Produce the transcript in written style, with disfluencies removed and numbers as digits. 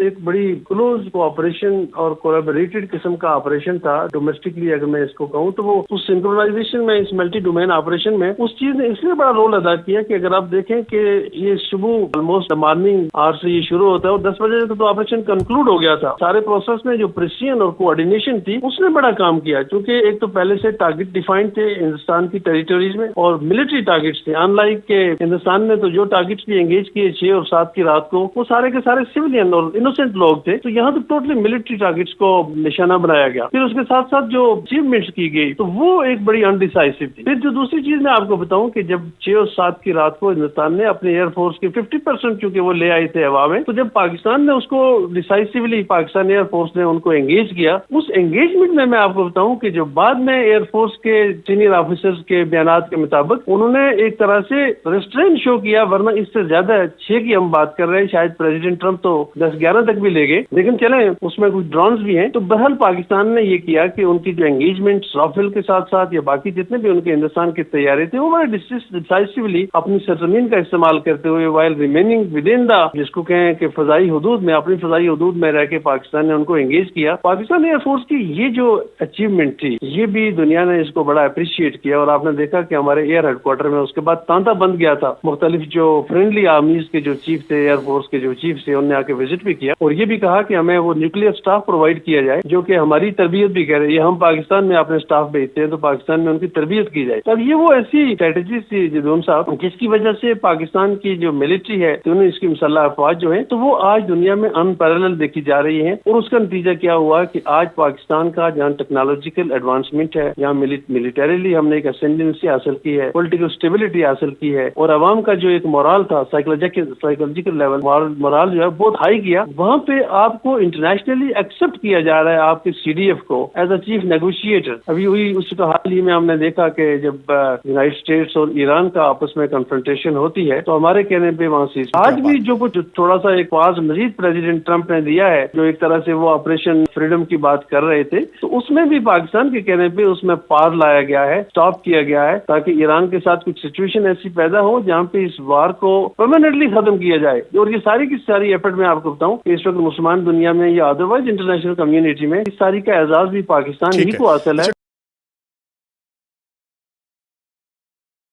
ایک بڑی close cooperation اور کولیبریٹڈ قسم کا آپریشن تھا ڈومیسٹکلی، اگر میں اس کو کہوں تو وہ اس سنکرونائزیشن میں، اس ملٹی ڈومین آپریشن میں اس چیز نے اس لیے بڑا رول ادا کیا کہ اگر آپ دیکھیں کہ یہ صبح آلموسٹ مارننگ آور سے یہ شروع ہوتا ہے اور 10 بجے تو آپریشن کنکلوڈ ہو گیا تھا. سارے پروسیس میں جو پریسیژن اور کوآرڈینیشن تھی اس نے بڑا کام کیا، کیونکہ ایک تو پہلے سے ٹارگٹ ڈیفائنڈ تھے ہندوستان کی ٹیریٹوریز میں اور ملٹری ٹارگٹس تھے. ان لائک کہ ہندوستان نے تو جو ٹارگٹس بھی انگیج کیے 6 اور 7 کی رات کو، وہ سارے کے سارے سویلین اور انوسینٹ لوگ تھے. تو یہاں تو ٹوٹلی ملٹری ٹارگٹس کو نشانہ بنایا گیا. پھر اس کے ساتھ ساتھ جو اچیومنٹس کی گئی تو وہ ایک بڑی انڈیسائسو تھی. پھر جو دوسری چیز میں آپ کو بتاؤں کہ جب 6 اور 7 کی رات کو ہندوستان نے اپنے ایئر فورس کے 50% چونکہ وہ لے آئے تھے ہوا میں، تو جب پاکستان نے اس کو ڈیسائسولی پاکستان ایئر فورس نے ان کو انگیج کیا، اس انگیجمنٹ میں آپ کو بتاؤں کہ جو بعد میں ایئر فورس کے سینئر آفیسرز کے بیانات کے مطابق انہوں نے ایک طرح سے ریسٹرین شو کیا، ورنہ اس سے زیادہ 6 کی ہم بات کر رہے ہیں، شاید پریزیڈنٹ ٹرمپ تو 10-11 تک بھی لے گئے، لیکن چلیں اس میں کچھ ڈرونز بھی ہیں. تو بہرحال پاکستان نے یہ کیا کہ ان کی جو انگیجمنٹ رافیل کے ساتھ ساتھ یا باقی جتنے بھی ان کے ہندوستان کے طیارے تھے وہ بڑے ڈیسائسولی اپنی سرزمین کا استعمال کرتے ہوئے وائل ریمیننگ ود ان دا، جس کو کہیں کہ فضائی حدود میں، اپنی فضائی حدود میں رہ کے پاکستان نے ان کو انگیج کیا. پاکستان ایئر فورس کی یہ جو اچیومنٹ تھی یہ بھی دنیا نے اس کو بڑا اپریشیٹ کیا، اور آپ نے دیکھا کہ ہمارے ایئر ہیڈ کوارٹر میں اس کے بعد تانتا بند گیا تھا. مختلف جو فرینڈلی آرمیز کے جو چیف تھے، ایئر فورس کے جو چیف تھے، انہوں نے آ کے وزٹ بھی کیا اور یہ بھی کہا کہ ہمیں وہ نیوکلیئر اسٹاف پرووائڈ کیا جائے جو کہ ہماری تربیت بھی کر رہے ہیں. ہم پاکستان میں اپنے اسٹاف بھیجتے ہیں تو پاکستان میں ان کی تربیت کی جائے. اب یہ وہ ایسی اسٹریٹجیز تھی جدون صاحب جس کی وجہ سے پاکستان کی جو ملٹری ہے، اس کی مسلح افواج جو ہیں، تو وہ آج دنیا میں ان پیرالل دیکھی جا رہی ہیں. اور اس کا نتیجہ کیا ہوا کہ آج پاکستان کا جہاں ٹیکنالوجیکل ایڈوانسمنٹ ہے، جہاں ملیٹریلی ہم نے ایک اسینڈنسی حاصل کی ہے، پولیٹیکل اسٹیبلٹی حاصل کی ہے، اور عوام کا جو ایک مورال تھا، سائیکولوجیکل لیول مورال جو ہے بہت ہائی کیا، وہاں پہ آپ کو انٹرنیشنلی ایکسپٹ کیا جا رہا ہے آپ کے CDF کو ایز اے چیف نیگوشیٹر. ابھی ہوئی اس کا حال ہی میں ہم نے دیکھا کہ جب یونائٹڈ اسٹیٹس اور ایران کا آپس میں کنفرنٹیشن ہوتی ہے تو ہمارے کہنے پہ وہاں سے آج بھی جو کچھ تھوڑا سا ایک پاس مزید پریزیڈنٹ ٹرمپ نے دیا ہے، جو ایک طرح سے وہ آپریشن فریڈم کی بات کر رہے تھے، تو اس میں بھی پاکستان کے کہنے پہ اس میں پار لایا گیا ہے، سٹاپ کیا گیا ہے، تاکہ ایران کے ساتھ کچھ سچویشن ایسی پیدا ہو جہاں پہ اس وار کو پرماننٹلی ختم کیا جائے. اور یہ ساری کی ساری ایفرٹ میں آپ کو بتاؤں کہ اس وقت مسلمان دنیا میں یا ادروائز انٹرنیشنل کمیونٹی میں اس ساری کا اعزاز بھی پاکستان ہی کو حاصل ہے.